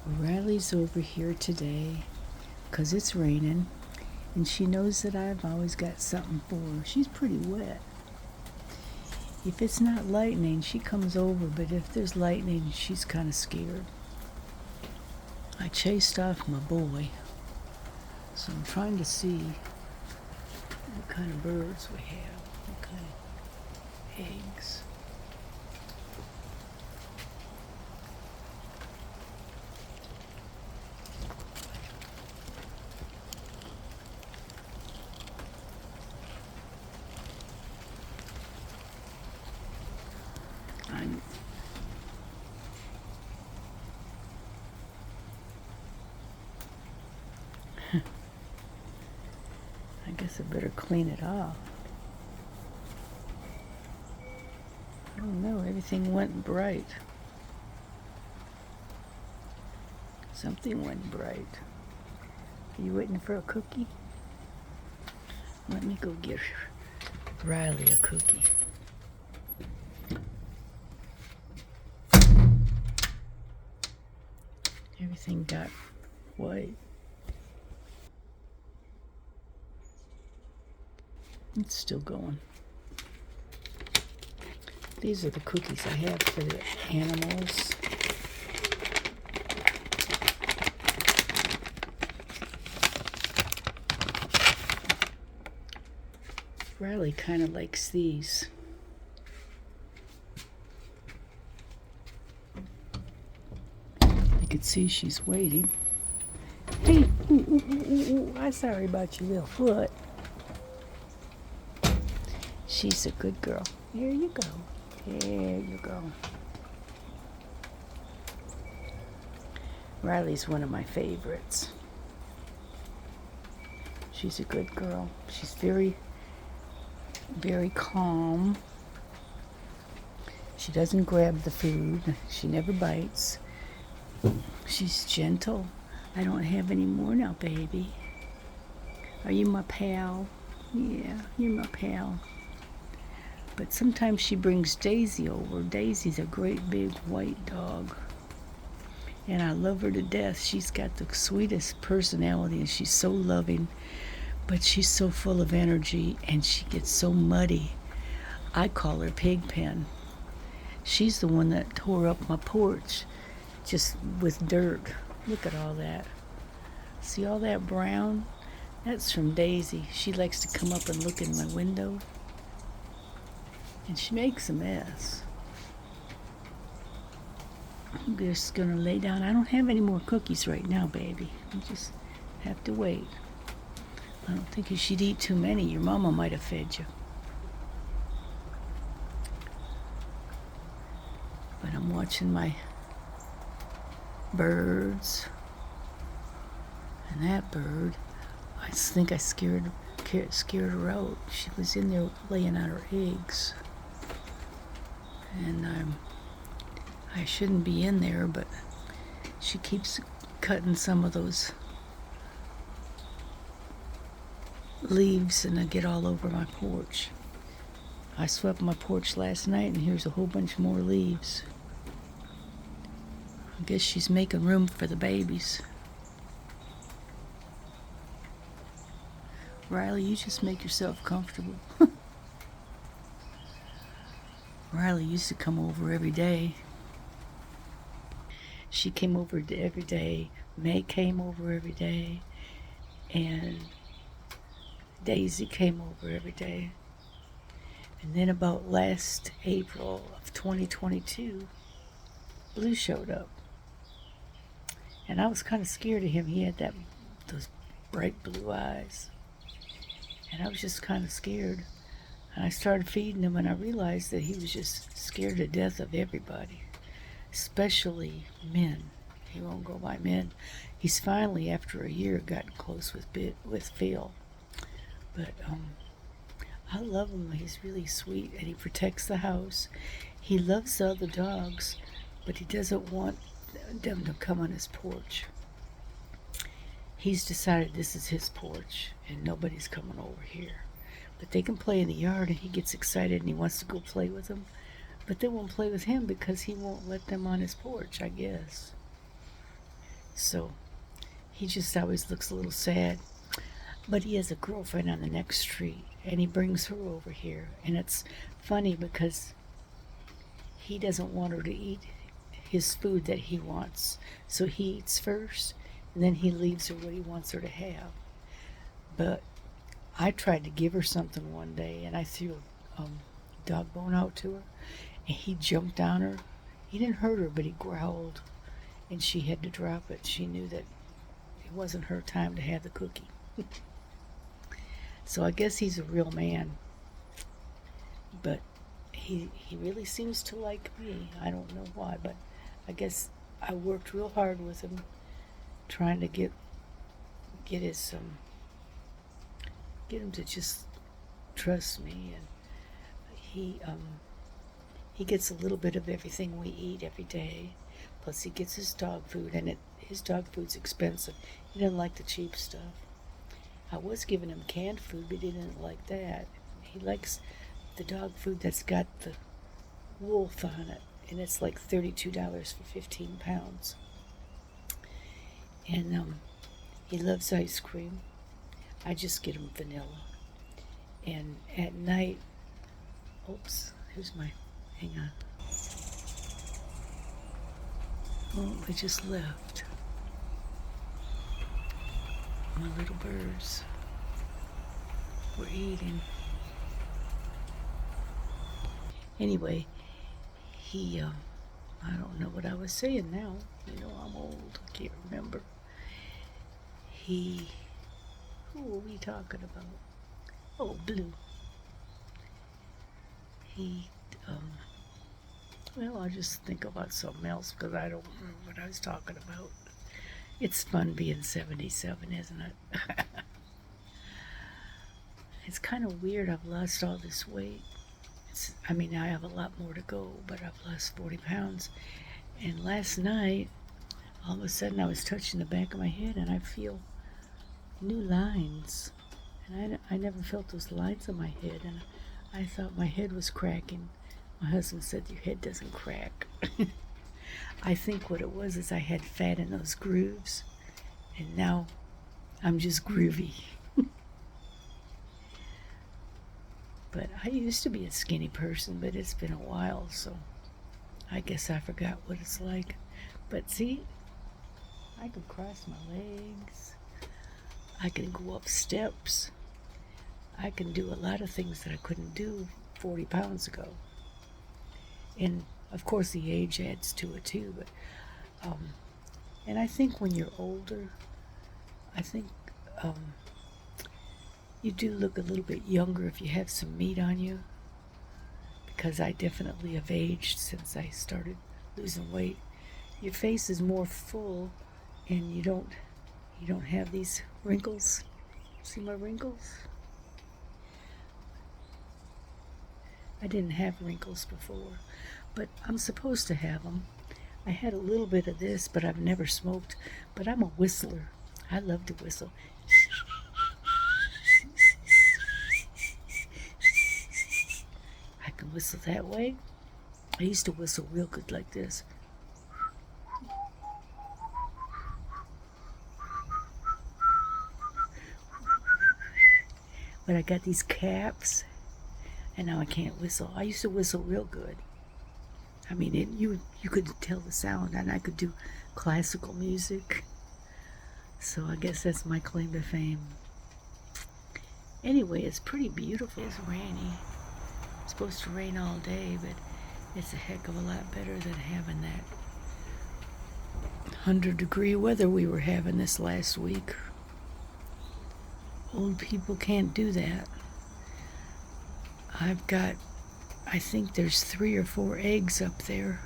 Riley's over here today because it's raining, and she knows that I've always got something for her. She's pretty wet. If it's not lightning, she comes over, but if there's lightning, she's kind of scared. I chased off my boy, so I'm trying to see what kind of birds we have, what kind of eggs. I'm I guess I better clean it off. I don't know, everything went bright. Something went bright. Are you waiting for a cookie? Let me go get Riley a cookie. Everything got white. It's still going. These are the cookies I have for the animals. Riley kind of likes these. I could see she's waiting. Hey, ooh, I'm sorry about your little foot. She's a good girl. Here you go. There you go. Riley's one of my favorites. She's a good girl. She's very, very calm. She doesn't grab the food. She never bites. She's gentle. I don't have any more now, baby. Are you my pal? Yeah, you're my pal. But sometimes she brings Daisy over. Daisy's a great big white dog. And I love her to death. She's got the sweetest personality and she's so loving. But she's so full of energy and she gets so muddy. I call her Pigpen. She's the one that tore up my porch just with dirt. Look at all that. See all that brown? That's from Daisy. She likes to come up and look in my window. And she makes a mess. I'm just gonna lay down. I don't have any more cookies right now, baby. You just have to wait. I don't think you should eat too many. Your mama might have fed you. But I'm watching my birds. And that bird, I think I scared her out. She was in there laying out her eggs. And I shouldn't be in there, but she keeps cutting some of those leaves and I get all over my porch. I swept my porch last night and here's a whole bunch more leaves. I guess she's making room for the babies. Riley, you just make yourself comfortable. Riley used to come over every day. She came over every day. May came over every day. And Daisy came over every day. And then about last April of 2022, Blue showed up. And I was kind of scared of him. He had those bright blue eyes. And I was just kind of scared. And I started feeding him and I realized that he was just scared to death of everybody, especially men. He won't go by men. He's finally, after a year, gotten close with Phil. But I love him. He's really sweet and he protects the house. He loves the other dogs, but he doesn't want them to come on his porch. He's decided this is his porch and nobody's coming over here. But they can play in the yard and he gets excited and he wants to go play with them. But they won't play with him because he won't let them on his porch, I guess. so he just always looks a little sad. But he has a girlfriend on the next street, and he brings her over here. And it's funny because he doesn't want her to eat his food that he wants. So he eats first, and then he leaves her what he wants her to have. But I tried to give her something one day, and I threw a dog bone out to her, and he jumped on her. He didn't hurt her, but he growled, and she had to drop it. She knew that it wasn't her time to have the cookie. So I guess he's a real man, but he really seems to like me. I don't know why, but I guess I worked real hard with him, trying to get his get him to just trust me. And he gets a little bit of everything we eat every day. Plus he gets his dog food, and his dog food's expensive. He doesn't like the cheap stuff. I was giving him canned food, but he didn't like that. He likes the dog food that's got the wolf on it, and it's like $32 for 15 pounds. And he loves ice cream. I just get him vanilla. And at night, oops, here's my, hang on. Oh, they just left. My little birds were eating. Anyway, I don't know what I was saying now. You know, I'm old, I can't remember. Who were we talking about? Oh, Blue. Well, I'll just think about something else because I don't remember what I was talking about. It's fun being 77, isn't it? It's kind of weird. I've lost all this weight. I have a lot more to go, but I've lost 40 pounds. And last night, all of a sudden, I was touching the back of my head, and I feel new lines. And I never felt those lines on my head, and I thought my head was cracking. My husband said, your head doesn't crack. I think what it was is I had fat in those grooves, and now I'm just groovy. But I used to be a skinny person, but it's been a while, so I guess I forgot what it's like. But see, I can cross my legs. I can go up steps. I can do a lot of things that I couldn't do 40 pounds ago. And of course the age adds to it too, but and I think when you're older, I think you do look a little bit younger if you have some meat on you, because I definitely have aged since I started losing weight. Your face is more full, and you don't have these wrinkles. See my wrinkles? I didn't have wrinkles before, but I'm supposed to have them. I had a little bit of this, but I've never smoked. But I'm a whistler. I love to whistle. I can whistle that way. I used to whistle real good like this. But I got these caps, and now I can't whistle. I used to whistle real good. I mean, you could tell the sound, and I could do classical music. So I guess that's my claim to fame. Anyway, it's pretty beautiful. It's rainy. It's supposed to rain all day, but it's a heck of a lot better than having that 100-degree weather we were having this last week. Old people can't do that. I think there's 3 or 4 eggs up there,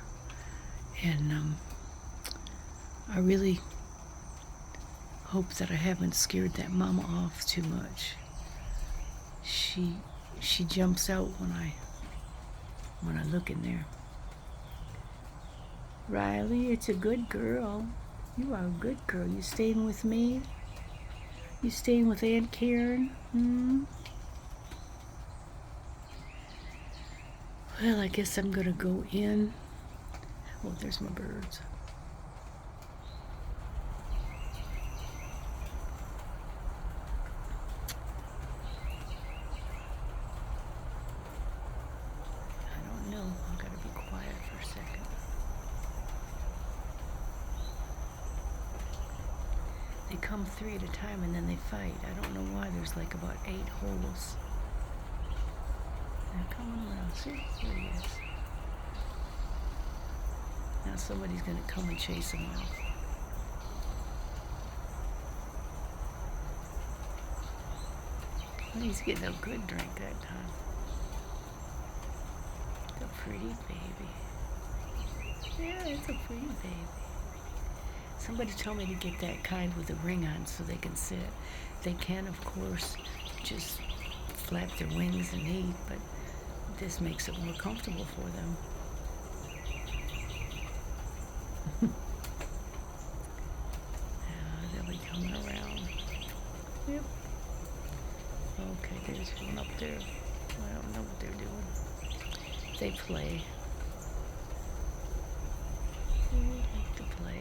and I really hope that I haven't scared that mama off too much. She jumps out when I look in there. Riley, it's a good girl. You are a good girl. You staying with me? You staying with Aunt Karen? Well, I guess I'm gonna go in. Oh, there's my birds. They come 3 at a time and then they fight. I don't know why. There's like about 8 holes. They're coming around. See? There he is. Now somebody's going to come and chase him off. Well, he's getting a good drink that time. It's a pretty baby. Yeah, it's a pretty baby. Somebody told me to get that kind with a ring on so they can sit. They can, of course, just flap their wings and eat, but this makes it more comfortable for them. They'll be coming around. Yep. Okay, there's one up there. I don't know what they're doing. They play. They like to play.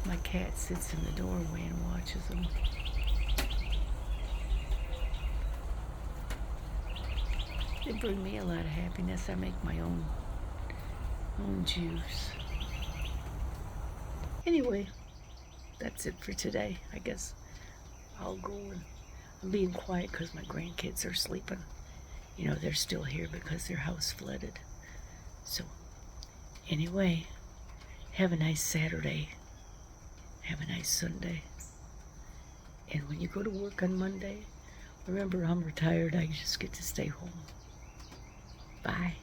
My cat sits in the doorway and watches them. They bring me a lot of happiness. I make my own juice. Anyway, that's it for today. I guess I'll go and I'm being quiet because my grandkids are sleeping. You know, they're still here because their house flooded. So, anyway, have a nice Saturday. Have a nice Sunday. And when you go to work on Monday, remember I'm retired. I just get to stay home. Bye.